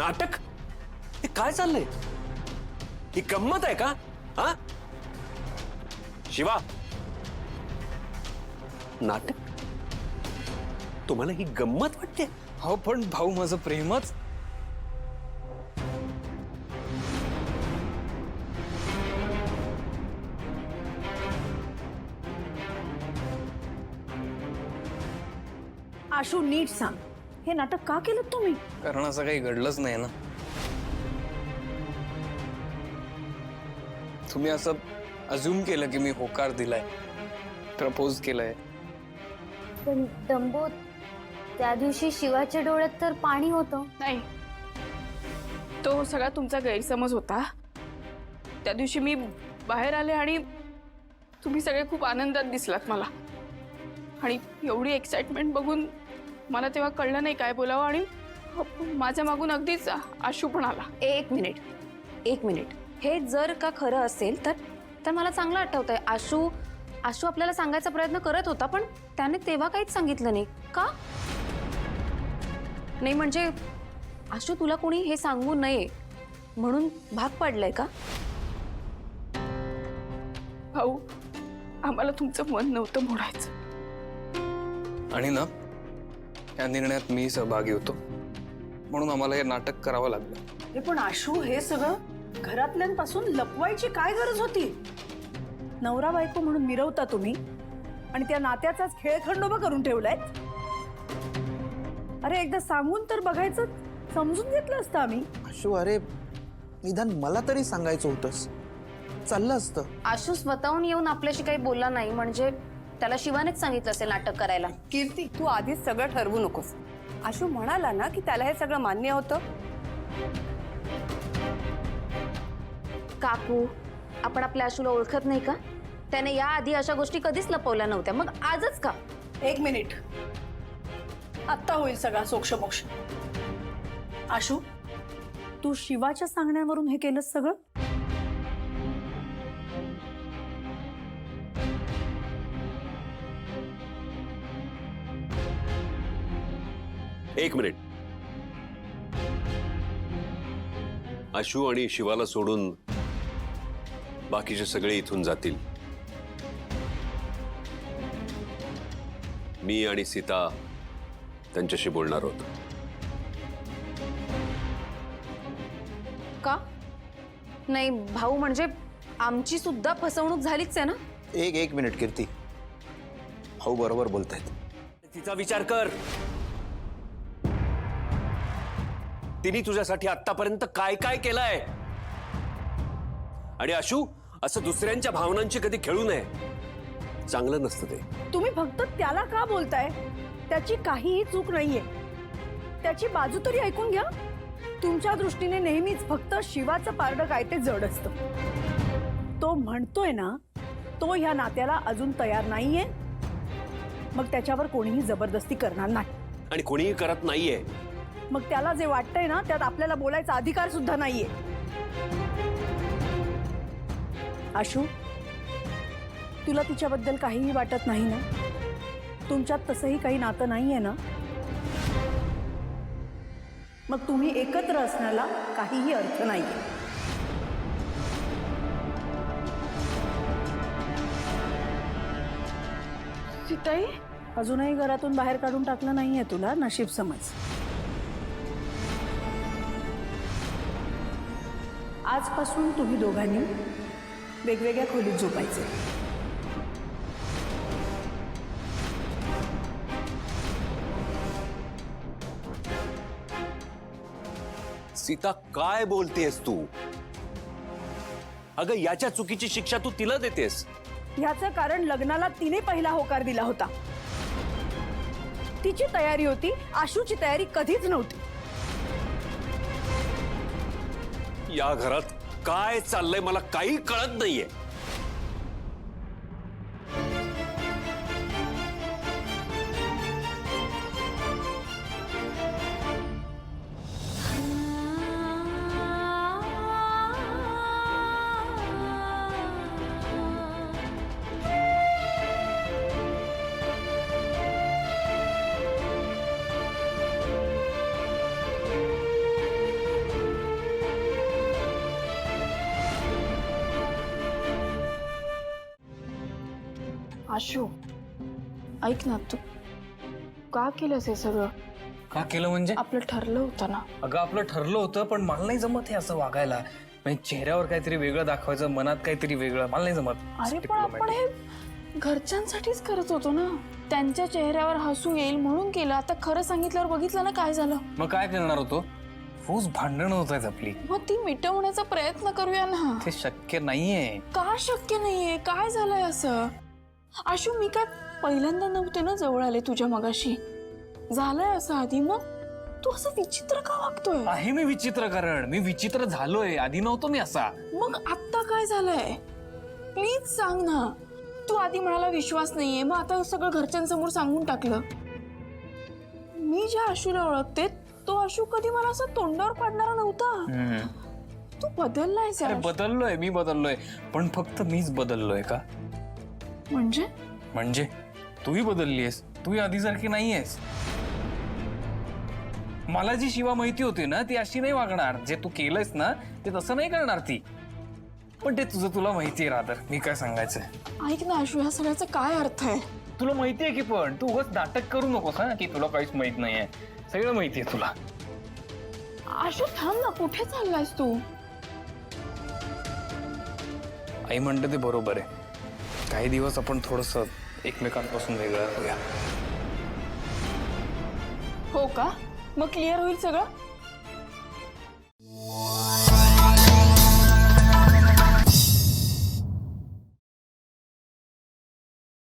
नाटक? हे काय चाललंय? ही गंमत आहे का? हा शिवा, नाटक? तुम्हाला ही गंमत वाटते? हो पण भाऊ माझं प्रेमच. आशू नीट सांग, हे नाटक का केलं तुम्ही? कारण असं काही घडलंच नाही ना. तुम्ही असं अज्युम केलं की मी होकार दिलाय, प्रपोज केलंय. पण डंबो, त्या दिवशी शिवाच्या डोळ्यात तर पाणी होतं. नाही, तो सगळा तुमचा गैरसमज होता. त्या दिवशी मी बाहेर आले आणि तुम्ही सगळे खूप आनंदात दिसलात मला, आणि एवढी एक्साइटमेंट बघून मला तेव्हा कळलं नाही काय बोलावं, आणि माझ्या मागून अगदीच आशू पण आला. एक मिनिट, हे जर का खरं असेल तर मला चांगलं आठवतंय. आशू आपल्याला सांगायचा प्रयत्न करत होता, पण त्याने तेव्हा काहीच सांगितलं नाही का? नाही म्हणजे आशू, तुला कोणी हे सांगू नये म्हणून भाग पडलंय का? भाऊ, आम्हाला तुमचं मन नव्हतं मोडायचं. आणि ना या निर्णयात मी सहभागी होतो, म्हणून आम्हाला हे नाटक करावं लागलं. हे पण आशू, हे सगळं घरातल्यांपासून लपवायची काय गरज होती? नवरा बायको म्हणून मिरवता तुम्ही, आणि त्या नात्याचाच खेळखंडोबा करून ठेवलाय. अरे एकदा सांगून तर बघायचं, समजून घेतलं असतं आम्ही. आशू, अरे निदान मला तरी सांगायचं होतंस, चाललं असतं. आशू स्वतःहून येऊन आपल्याशी काही बोलला नाही म्हणजे त्याला शिवानेच सांगितलं असेल नाटक करायला. कीर्ती, तू आधीच सगळं ठरवू नकोस. आशू म्हणाला ना की त्याला हे सगळं मान्य होतं. काकू, आपण आपल्या आशूला ओळखत नाही का? त्याने याआधी अशा गोष्टी कधीच लपवल्या नव्हत्या, मग आजच का? एक मिनिट, आत्ता होईल सगळा सोक्षमोक्ष. आशू, तू शिवाच्या सांगण्यावरून हे केलंस सगळं? एक मिनिट. आशू आणि शिवाला सोडून बाकीचे सगळे इथून जातील. मी आणि सीता त्यांच्याशी बोलणार आहोत. का? नाही भाऊ, म्हणजे आमची सुद्धा फसवणूक झालीच आहे ना. एक मिनिट कीर्ती, भाऊ बरोबर बोलतायत. तिचा विचार कर. तिने तुझ्यासाठी आतापर्यंत काय काय केलंय. आणि आशू, असं दुसऱ्यांच्या भावनांची कधी खेळू नये, चांगलं नसतं ते. तुम्ही फक्त त्याला का बोलताय? त्याची काहीही चूक नाहीये. त्याची बाजू तरी ऐकून घ्या. तुमच्या दृष्टीने नेहमीच फक्त शिवाचं पारडं काय ते जड असतं. तो म्हणतोय ना, तो ह्या नात्याला अजून तयार नाहीये, मग त्याच्यावर कोणीही जबरदस्ती करणार नाही. आणि कोणीही करत नाहीये. मग त्याला जे वाटतंय ना, त्यात आपल्याला बोलायचा अधिकार सुद्धा नाहीये. आशू, तुला तिच्याबद्दल काहीही वाटत नाही ना? तुमच्यात तसंही काही नातं नाहीये ना? मग तुम्ही एकत्र असण्याला काहीही अर्थ नाहीये. सीताई, अजूनही घरातून बाहेर काढून टाकलं नाहीये तुला, नशीब समज. आजपासून तुम्ही दोघांनी वेगवेगळ्या खोलीत झोपायचे. सीता, काय बोलतेस तू? अगं, याच्या चुकीची शिक्षा तू तिला देतेस. ह्याचं कारण लग्नाला तिने पहिला होकार दिला होता. तिची तयारी होती, आशूची तयारी कधीच नव्हती. या घरात काय चाललंय मला काही कळत नाहीये. आशू ऐक ना, तू का केलंस हे सगळं? का केलं म्हणजे? आपलं ठरलं होतं ना. अगं आपलं ठरलं होतं, पण मला नाही जमत हे असं वागायला. म्हणजे चेहऱ्यावर काहीतरी वेगळं दाखवायचं, मनात काहीतरी वेगळं, मला नाही जमत. अरे पण आपण हे घरच्यांसाठीच करत होतो ना. त्यांच्या चेहऱ्यावर हसू येईल म्हणून केलं. आता खरं सांगितल्यावर बघितलं ना काय झालं. मग काय करणार होतो? रोज भांडणं होत आहेत आपली. मग ती मिटवण्याचा प्रयत्न करूया ना. ते शक्य नाहीये. का शक्य नाहीये? काय झालंय असं? आशू मी काय पहिल्यांदा नव्हते ना जवळ आले तुझ्या मगाशी. झालंय असं आधी, मग तू असं विचित्र का वागतोय? आहे मी विचित्र, कारण मी विचित्र झालोय. आधी नव्हतो मी असा. मग आत्ता काय झालंय? प्लीज सांग ना. तू आधी म्हणाला विश्वास नाहीये, मग आता सगळं घरच्यांसमोर सांगून टाकलं. मी ज्या आशूला ओळखते तो आशू कधी मला असं तोंडावर पाडणारा नव्हता. तू बदललायस अरे यार. बदललोय, मी बदललोय, पण फक्त मीच बदललोय का? म्हणजे तूही बदललीयस. तूही आधीसारखी नाहीयेस. मला जी शिवा माहिती होती ना, ती अशी नाही वागणार. जे तू केलंयस ना, ते तसं नाही करणार ती. पण ते तुला माहितीये रादर. मी काय सांगायचंय ऐक ना आशू, ह्या सगळ्याचा काय अर्थ आहे? तुला माहितीये की, पण तू उगाच नाटक करू नकोस हा, की तुला काहीच माहित नाहीये. सगळं माहितीये तुला. आशू थांब ना, कुठे चाललायस तू? आई म्हणते ते बरोबर आहे. काही दिवस आपण थोडस एकमेकांपासून वेगळं होऊया. हो का? मग क्लिअर होईल सगळं?